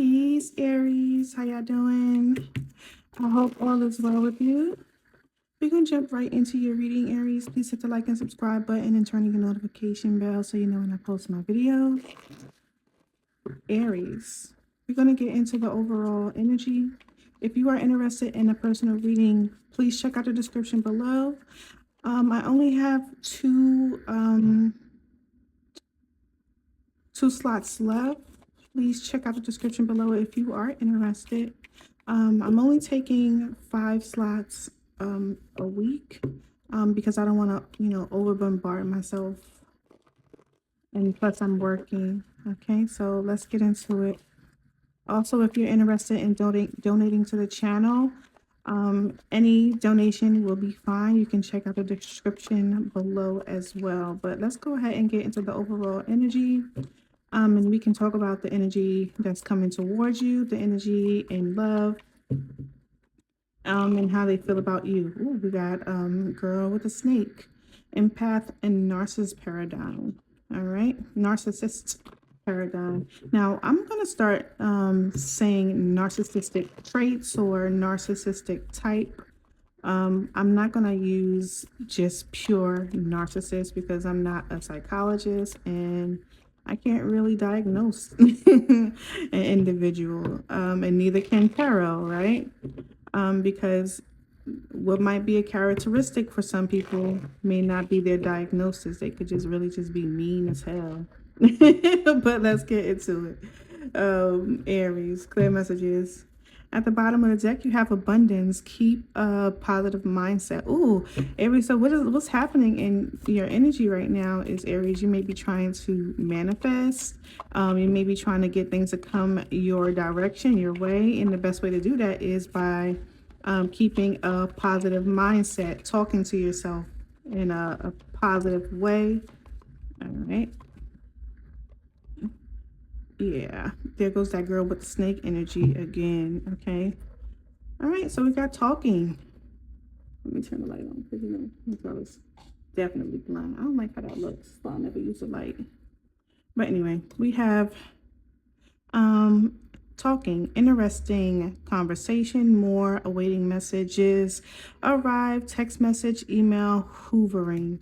Peace, Aries. How y'all doing? I hope all is well with you. We're going to jump right into your reading, Aries. Please hit the like and subscribe button and turn on your notification bell so you know when I post my videos. Aries, we're going to get into the overall energy. If you are interested in a personal reading, please check out the description below. I only have two slots left. Please check out the description below if you are interested. I'm only taking 5 slots a week because I don't want to, over bombard myself. And plus I'm working. Okay, so let's get into it. Also, if you're interested in donating to the channel, any donation will be fine. You can check out the description below as well. But let's go ahead and get into the overall energy. And we can talk about the energy that's coming towards you, the energy in love, and how they feel about you. Ooh, we got girl with a snake, empath, and narcissist paradigm. All right, narcissist paradigm. Now I'm gonna start saying narcissistic traits or narcissistic type. I'm not gonna use just pure narcissist because I'm not a psychologist and I can't really diagnose an individual, and neither can tarot, right? Because what might be a characteristic for some people may not be their diagnosis. They could just really just be mean as hell. But let's get into it. Aries, clear messages. At the bottom of the deck, you have abundance. Keep a positive mindset. Ooh, Aries, so what's happening in your energy right now is, Aries, you may be trying to manifest. You may be trying to get things to come your direction, your way. And the best way to do that is by keeping a positive mindset, talking to yourself in a positive way. All right. Yeah, there goes that girl with the snake energy again. Okay. All right, so we got talking. Let me turn the light on because this girl is definitely blind. I don't like how that looks, so I'll never use the light. But anyway, we have talking, interesting conversation, more awaiting messages, arrive, text message, email, hoovering.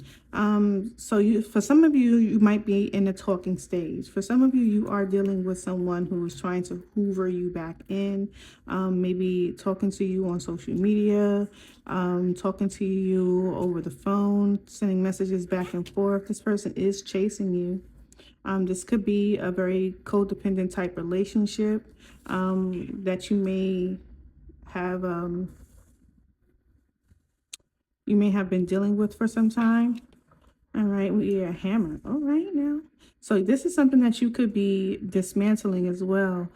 So for some of you, you might be in a talking stage. For some of you, you are dealing with someone who is trying to hoover you back in, maybe talking to you on social media, talking to you over the phone, sending messages back and forth. This person is chasing you. This could be a very codependent type relationship that you may have been dealing with for some time. All right, we are hammer. All right now. So this is something that you could be dismantling as well.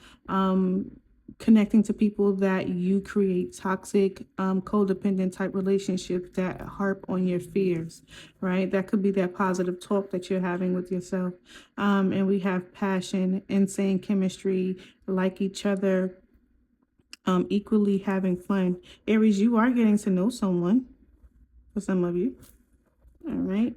Connecting to people that you create toxic, codependent type relationships that harp on your fears, right? That could be that positive talk that you're having with yourself. And we have passion, insane chemistry, like each other, equally having fun. Aries, you are getting to know someone for some of you. All right.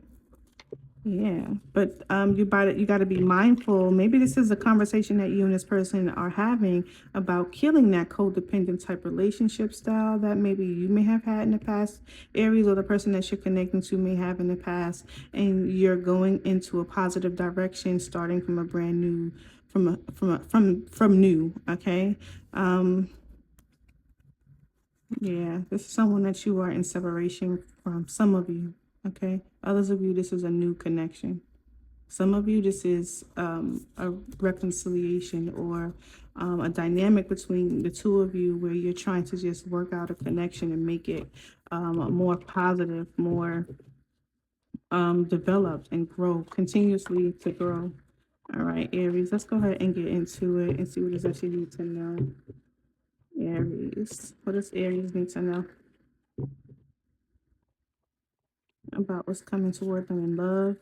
Yeah, but you got to be mindful. Maybe this is a conversation that you and this person are having about killing that codependent type relationship style that maybe you may have had in the past, Aries, or the person that you're connecting to may have in the past, and you're going into a positive direction, starting from a brand new, from new. Okay. Yeah, this is someone that you are in separation from. Some of you. Okay. Others of you, this is a new connection. Some of you, this is a reconciliation or a dynamic between the two of you where you're trying to just work out a connection and make it more positive, more developed and grow, continuously to grow. All right, Aries, let's go ahead and get into it and see what it is that you need to know. Aries, what does Aries need to know about what's coming toward them in love?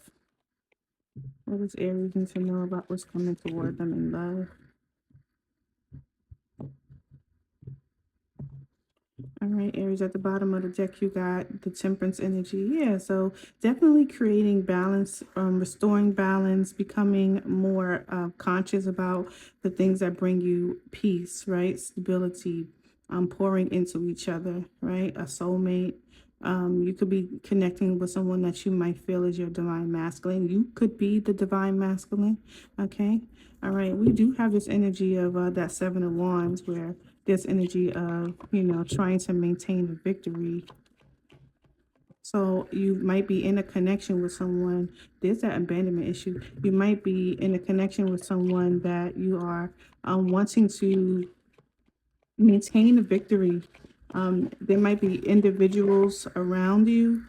What does Aries need to know about what's coming toward them in love? All right, Aries, at the bottom of the deck, you got the Temperance energy. Yeah, so definitely creating balance, restoring balance, becoming more conscious about the things that bring you peace, right? Stability, pouring into each other, right? A soulmate. You could be connecting with someone that you might feel is your divine masculine. You could be the divine masculine, okay? All right, we do have this energy of that Seven of Wands where this energy of, trying to maintain a victory. So you might be in a connection with someone. There's that abandonment issue. You might be in a connection with someone that you are wanting to maintain a victory. There might be individuals around you,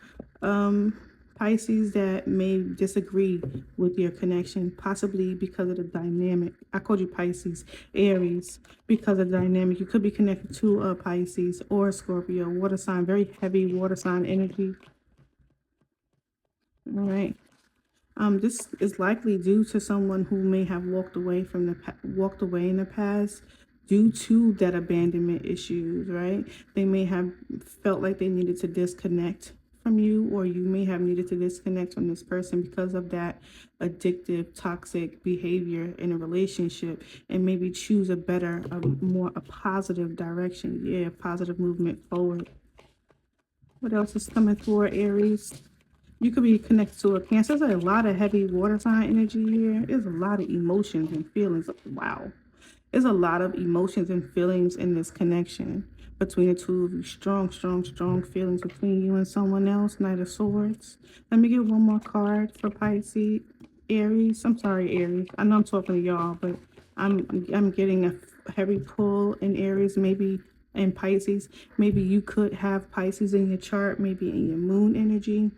Pisces, that may disagree with your connection, possibly because of the dynamic. I called you Pisces, Aries, because of the dynamic. You could be connected to a Pisces or a Scorpio, water sign, very heavy water sign energy. All right. This is likely due to someone who may have walked away in the past due to that abandonment issues, right? They may have felt like they needed to disconnect from you, or you may have needed to disconnect from this person because of that addictive, toxic behavior in a relationship, and maybe choose a positive direction. Yeah, positive movement forward. What else is coming for Aries? You could be connected to a Cancer. There's a lot of heavy water sign energy here. There's a lot of emotions and feelings. Wow. There's a lot of emotions and feelings in this connection between the two of you. Strong, strong, strong feelings between you and someone else. Knight of Swords. Let me get one more card for Pisces. Aries. I'm sorry, Aries. I know I'm talking to y'all, but I'm getting a heavy pull in Aries, maybe in Pisces. Maybe you could have Pisces in your chart, maybe in your moon energy,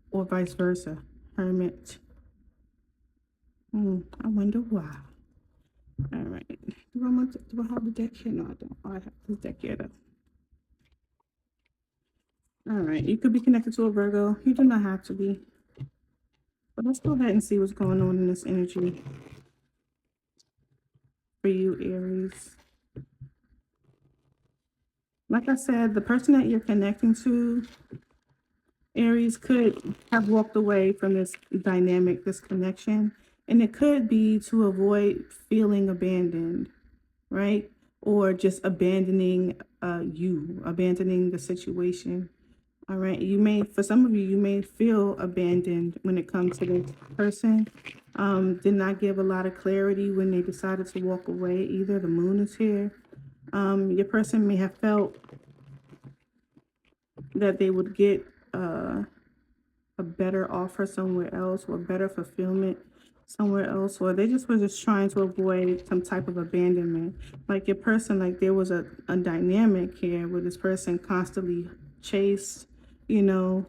or vice versa. Hermit. I wonder why. All right. Do I have the deck here? No, I don't. I have this deck here though. All right. You could be connected to a Virgo. You do not have to be. But let's go ahead and see what's going on in this energy for you, Aries. Like I said, the person that you're connecting to, Aries, could have walked away from this dynamic, this connection. And it could be to avoid feeling abandoned, right? Or just abandoning abandoning the situation. All right. For some of you, you may feel abandoned when it comes to this person. Did not give a lot of clarity when they decided to walk away either. The moon is here. Your person may have felt that they would get a better offer somewhere else, or better fulfillment somewhere else, or they just were just trying to avoid some type of abandonment. Like your person, like there was a dynamic here where this person constantly chased, you know,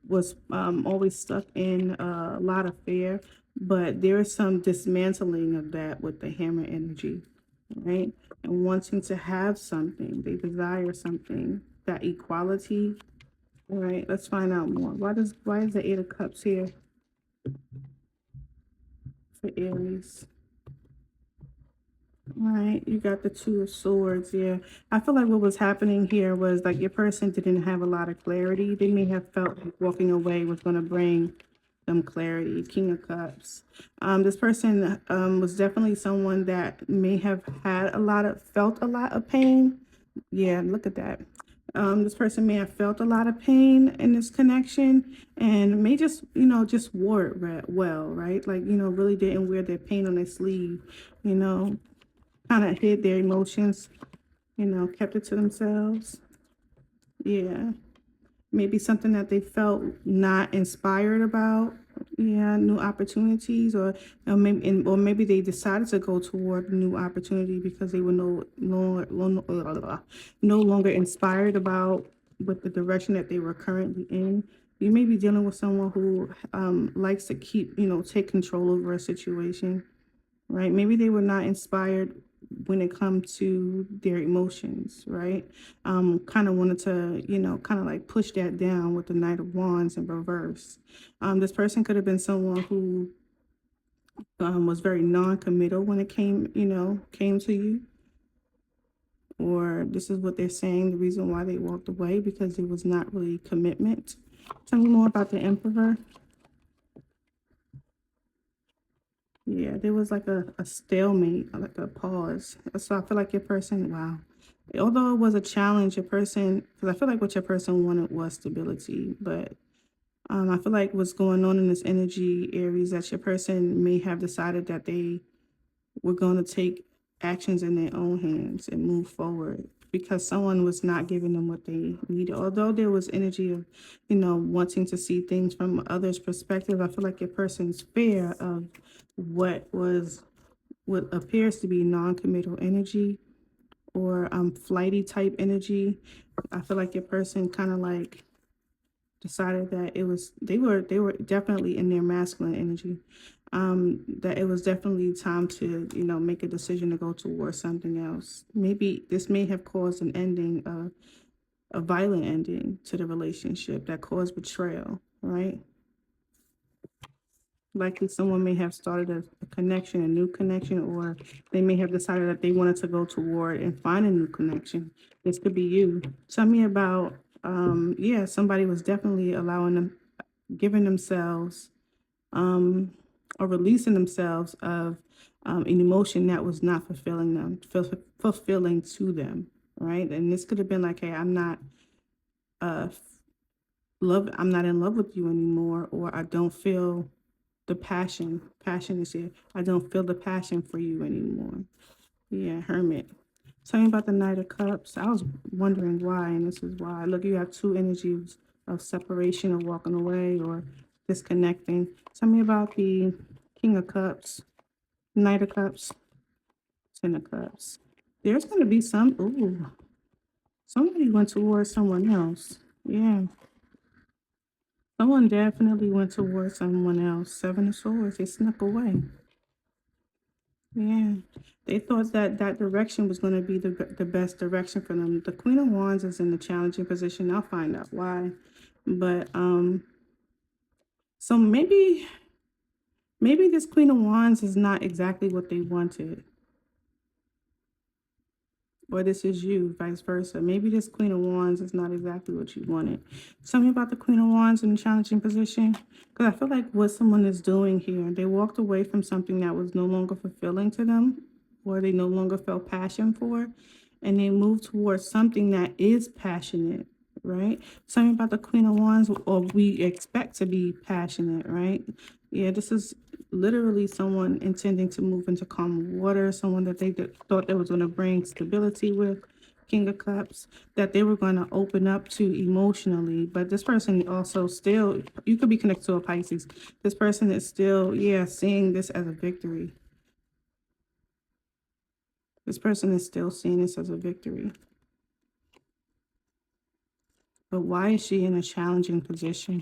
was always stuck in a lot of fear, but there is some dismantling of that with the hammer energy, right? And wanting to have something, they desire something, that equality. All right, let's find out more. Why is the Eight of Cups here for Aries? All right, you got the Two of Swords. Yeah, I feel like what was happening here was like your person didn't have a lot of clarity. They may have felt like walking away was going to bring them clarity. King of Cups. This person was definitely someone that may have felt a lot of pain. Yeah, look at that. This person may have felt a lot of pain in this connection, and may just, just wore it well, right? Like, really didn't wear their pain on their sleeve, you know, kind of hid their emotions, kept it to themselves. Yeah. Maybe something that they felt not inspired about. Yeah, new opportunities, or maybe they decided to go toward new opportunity because they were no longer inspired about with the direction that they were currently in. You may be dealing with someone who likes to take control over a situation, right? Maybe they were not inspired when it comes to their emotions, right? Kind of wanted to, kind of like push that down with the Knight of Wands in reverse. This person could have been someone who was very non-committal when it came to you. or this is what they're saying, the reason why they walked away, because there was not really commitment. Tell me more about the Emperor. Yeah, there was like a stalemate, like a pause. So I feel like your person, wow. Although it was a challenge, your person, because I feel like what your person wanted was stability, but I feel like what's going on in this energy, Aries, that your person may have decided that they were going to take actions in their own hands and move forward because someone was not giving them what they needed. Although there was energy of, wanting to see things from others' perspective, I feel like your person's fear of what appears to be non-committal energy or flighty type energy. I feel like your person kind of like decided that they were definitely in their masculine energy, that it was definitely time to make a decision to go towards something else. Maybe this may have caused an ending, a violent ending to the relationship that caused betrayal, right? Likely someone may have started a connection, a new connection, or they may have decided that they wanted to go toward and find a new connection. This could be you. Tell me about, yeah, somebody was definitely allowing them, giving themselves, um, or releasing themselves of an emotion that was not fulfilling them, fulfilling to them, right? And this could have been like, hey, uh, I'm not in love with you anymore, or I don't feel the passion. Passion is here. I don't feel the passion for you anymore. Yeah, Hermit. Tell me about the Knight of Cups. I was wondering why, and this is why. Look, you have two energies of separation, or walking away, or disconnecting. Tell me about the King of Cups, Knight of Cups, Ten of Cups. There's going to be somebody went towards someone else. Yeah, someone definitely went towards someone else. Seven of Swords, they snuck away. Yeah, they thought that that direction was going to be the best direction for them. The Queen of Wands is in the challenging position. I'll find out why, but so maybe this Queen of Wands is not exactly what they wanted, or this is you, vice versa. Maybe this Queen of Wands is not exactly what you wanted. Tell me about the Queen of Wands in the challenging position, because I feel like what someone is doing here, they walked away from something that was no longer fulfilling to them, or they no longer felt passion for, and they moved towards something that is passionate, right? Tell me about the Queen of Wands, or we expect to be passionate, right? Yeah, this is literally someone intending to move into calm water, someone that they thought that was going to bring stability with. King of Cups, that they were going to open up to emotionally. But this person also still, you could be connected to a Pisces. This person is still, yeah, seeing this as a victory. This person is still seeing this as a victory. But why is she in a challenging position?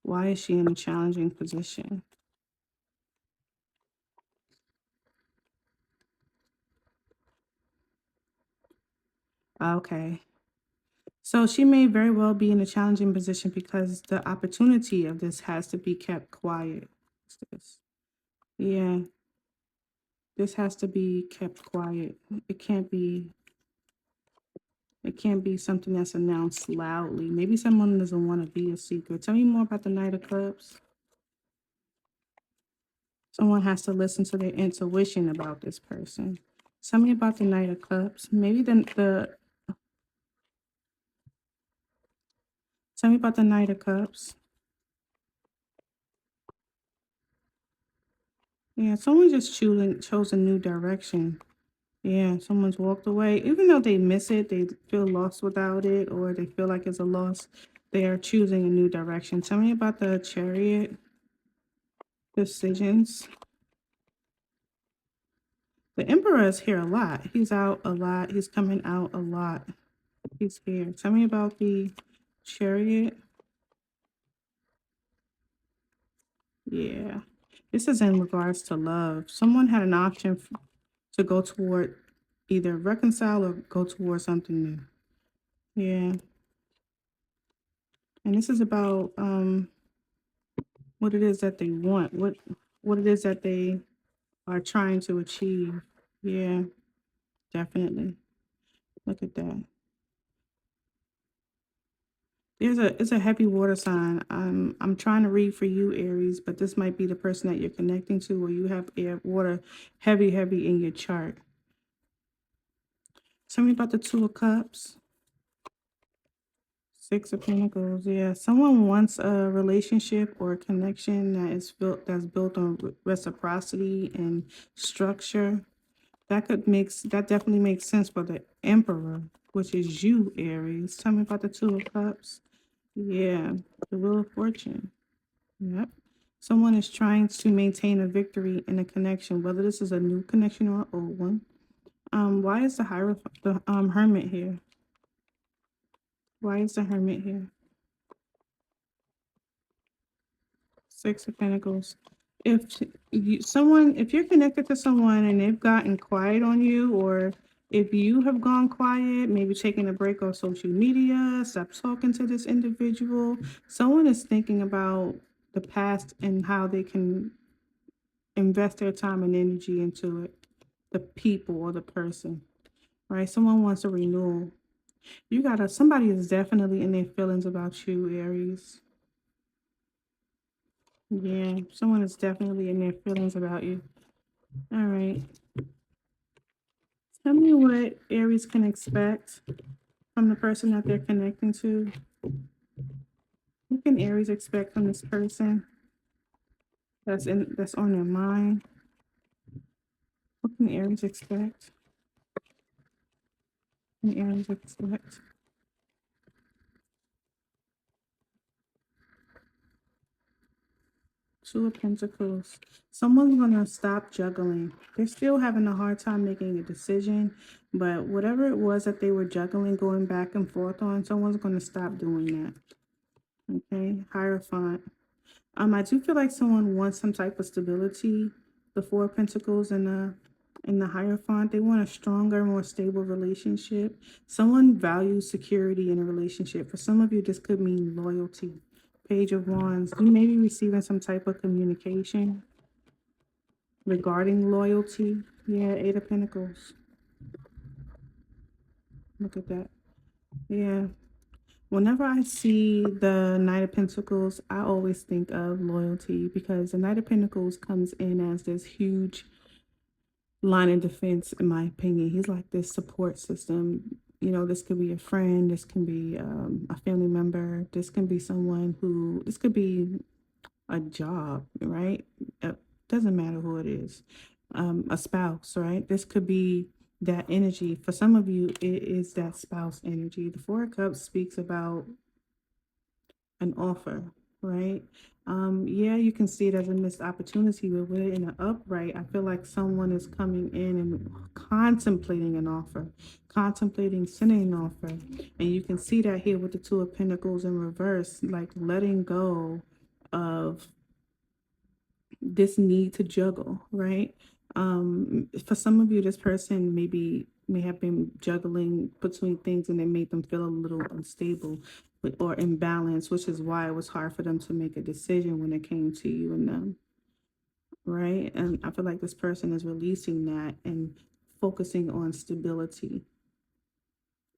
Why is she in a challenging position? Okay. So she may very well be in a challenging position because the opportunity of this has to be kept quiet. What's this? Yeah, this has to be kept quiet. It can't be it can't be something that's announced loudly. Maybe someone doesn't want to be a secret. Tell me more about the Knight of Cups. Someone has to listen to their intuition about this person. Tell me about the Knight of Cups. Maybe the tell me about the Knight of Cups. Yeah, someone just chose a new direction. Yeah, someone's walked away. Even though they miss it, they feel lost without it, or they feel like it's a loss. They are choosing a new direction. Tell me about the Chariot decisions. The Emperor is here a lot. He's out a lot. He's coming out a lot. He's here. Tell me about the Chariot. Yeah. This is in regards to love. Someone had an option to go toward either reconcile or go toward something new. Yeah. And this is about what it is that they want, what it is that they are trying to achieve. Yeah, definitely. Look at that. It's a heavy water sign. I'm trying to read for you, Aries, but this might be the person that you're connecting to, or you have air water heavy in your chart. Tell me about the Two of Cups. Six of Pentacles. Yeah, someone wants a relationship or a connection that's built on reciprocity and structure. That definitely makes sense for the Emperor, which is you, Aries. Tell me about the Two of Cups. Yeah, the Wheel of Fortune. Yep. Someone is trying to maintain a victory in a connection, whether this is a new connection or an old one. Why is the Hermit here? Why is the Hermit here? Six of Pentacles. If you're connected to someone and they've gotten quiet on you, or if you have gone quiet, maybe taking a break off social media, stop talking to this individual, someone is thinking about the past and how they can invest their time and energy into it, the people or the person, right? Someone wants a renewal. Somebody is definitely in their feelings about you, Aries. Yeah, someone is definitely in their feelings about you. All right. Tell me what Aries can expect from the person that they're connecting to. What can Aries expect from this person that's on their mind? What can Aries expect? What can Aries expect? Two of Pentacles. Someone's gonna stop juggling. They're still having a hard time making a decision, but whatever it was that they were juggling, going back and forth on, someone's gonna stop doing that. Okay, Hierophant. I do feel like someone wants some type of stability. The Four of Pentacles and the Hierophant, they want a stronger, more stable relationship. Someone values security in a relationship. For some of you, this could mean loyalty. Page of Wands. You may be receiving some type of communication regarding loyalty. Yeah, Eight of Pentacles. Look at that. Yeah. Whenever I see the Knight of Pentacles, I always think of loyalty, because the Knight of Pentacles comes in as this huge line of defense, in my opinion. He's like this support system. You know, this could be a friend, this can be a family member, this could be a job, right? Doesn't matter who it is, a spouse, right? This could be that energy. For some of you, it is that spouse energy. The Four of Cups speaks about an offer, right? Yeah, you can see it as a missed opportunity, but with it in an upright, I feel like someone is coming in and contemplating an offer, contemplating sending an offer. And you can see that here with the Two of Pentacles in reverse, like letting go of this need to juggle, right? For some of you, this person may have been juggling between things, and it made them feel a little unstable or imbalanced, which is why it was hard for them to make a decision when it came to you and them, right? And I feel like this person is releasing that and focusing on stability.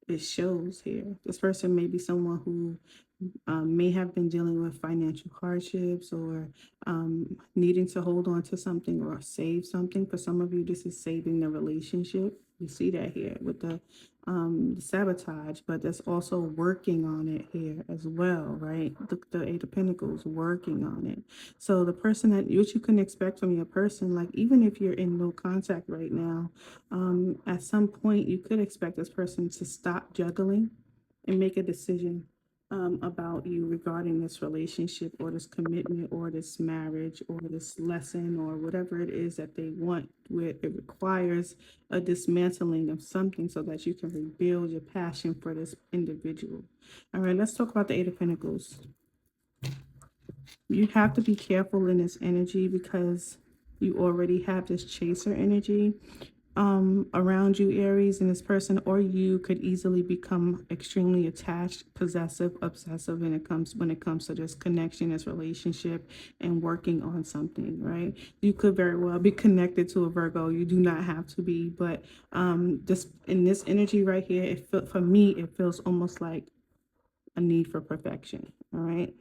It shows here. This person may be someone who may have been dealing with financial hardships, or needing to hold on to something or save something. For some of you, this is saving the relationship. You see that here with the sabotage, but that's also working on it here as well, right? The Eight of Pentacles, working on it. So the person what you can expect from your person, like even if you're in no contact right now, at some point you could expect this person to stop juggling and make a decision about you regarding this relationship or this commitment or this marriage or this lesson or whatever it is that they want, where it requires a dismantling of something so that you can rebuild your passion for this individual. All right, let's talk about the Eight of Pentacles. You have to be careful in this energy because you already have this chaser energy. around you, Aries, and this person or you could easily become extremely attached, possessive, obsessive when it comes to this connection, this relationship, and working on something, right? You could very well be connected to a Virgo. You do not have to be, but this in this energy right here, for me, it feels almost like a need for perfection. All right.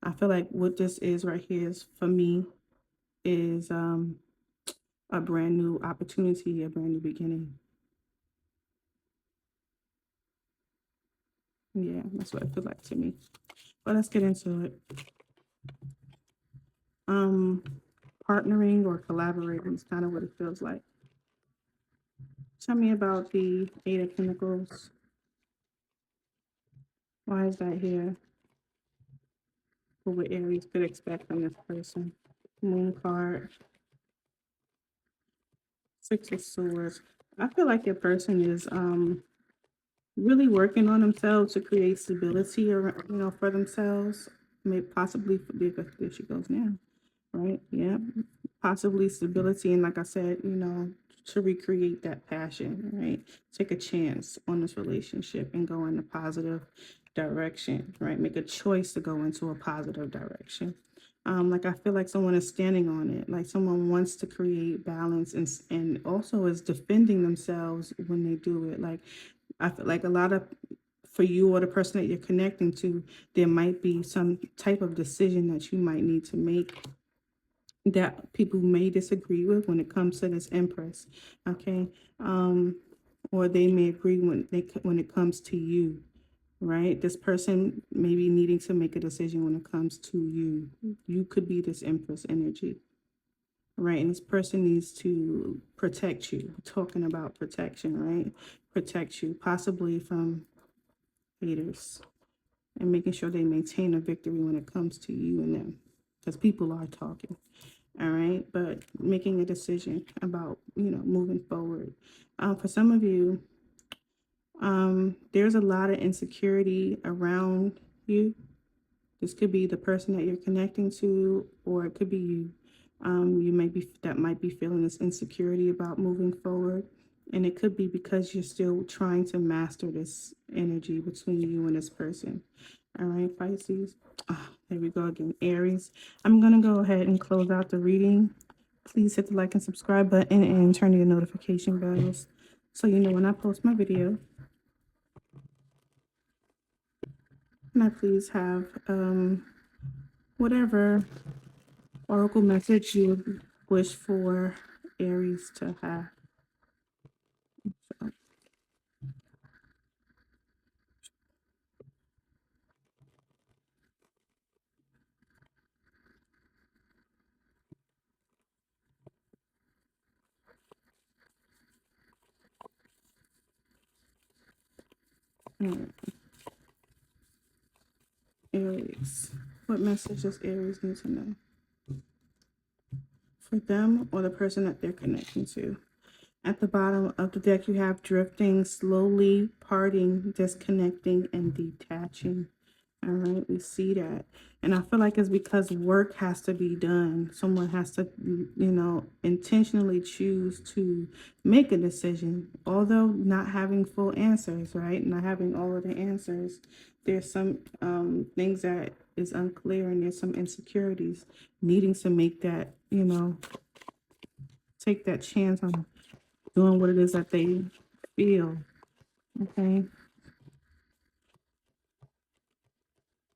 I feel like what this is right here is for me is a brand new opportunity, a brand new beginning. Yeah, that's what it feels like to me. But let's get into it. Um, Partnering or collaborating is kind of what it feels like. Tell me about the Eight of Pentacles. Why is that here? What Aries could expect from this person? Moon card. Six of Swords. I feel like your person is really working on themselves to create stability or for themselves. Maybe possibly there she goes now. Right? Yeah. Possibly stability and like I said, to recreate that passion, right? Take a chance on this relationship and go in a positive direction, right? Make a choice to go into a positive direction. Like I feel like someone is standing on it, like someone wants to create balance and also is defending themselves when they do it. Like I feel like a lot of for you or the person that you're connecting to, there might be some type of decision that you might need to make that people may disagree with when it comes to this Empress, okay? Or they may agree when it comes to you, right? This person may be needing to make a decision when it comes to you. You could be this Empress energy, right? And this person needs to protect you. We're talking about protection, right? Protect you, possibly from haters, and making sure they maintain a victory when it comes to you and them, because people are talking. All right, but making a decision about moving forward. For some of you, there's a lot of insecurity around you. This could be the person that you're connecting to, or it could be you. You might be feeling this insecurity about moving forward, and it could be because you're still trying to master this energy between you and this person. All right, Pisces. There we go again, Aries. I'm gonna go ahead and close out the reading. Please hit the like and subscribe button and turn your notification bells so you know when I post my video. And I please have whatever oracle message you wish for Aries to have. So, Aries. What message does Aries need to know? For them or the person that they're connecting to. At the bottom of the deck, you have drifting, slowly parting, disconnecting, and detaching. All right, we see that. And I feel like it's because work has to be done. Someone has to, intentionally choose to make a decision. Although not having full answers, right? Not having all of the answers. There's some things that is unclear and there's some insecurities needing to make that, take that chance on doing what it is that they feel. Okay.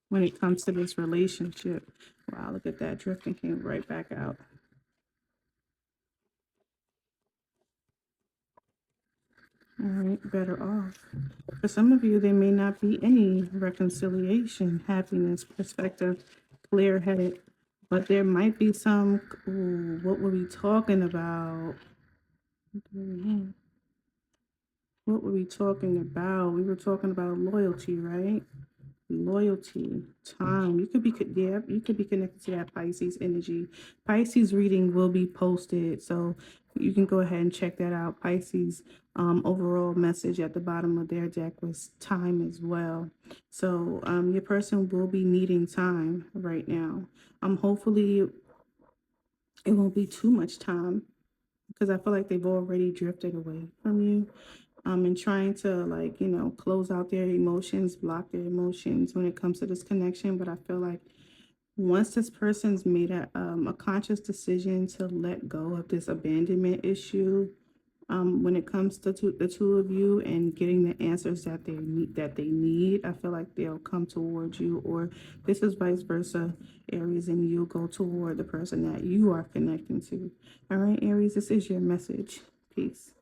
When it comes to this relationship. Wow, look at that. Drifting came right back out. All right, better off. For some of you, there may not be any reconciliation, happiness, perspective, clear headed, but there might be some. Ooh, what were we talking about? What were we talking about? We were talking about loyalty, right? Loyalty, time. You could be connected to that Pisces energy. Pisces reading will be posted, so you can go ahead and check that out. Pisces overall message at the bottom of their deck was time as well. So your person will be needing time right now. Hopefully it won't be too much time. because I feel like they've already drifted away from you. And trying to, like, you know, close out their emotions, block their emotions when it comes to this connection. But I feel like once this person's made a conscious decision to let go of this abandonment issue, when it comes to the two of you and getting the answers that they need, I feel like they'll come towards you, or this is vice versa, Aries, and you'll go toward the person that you are connecting to. All right, Aries, this is your message. Peace.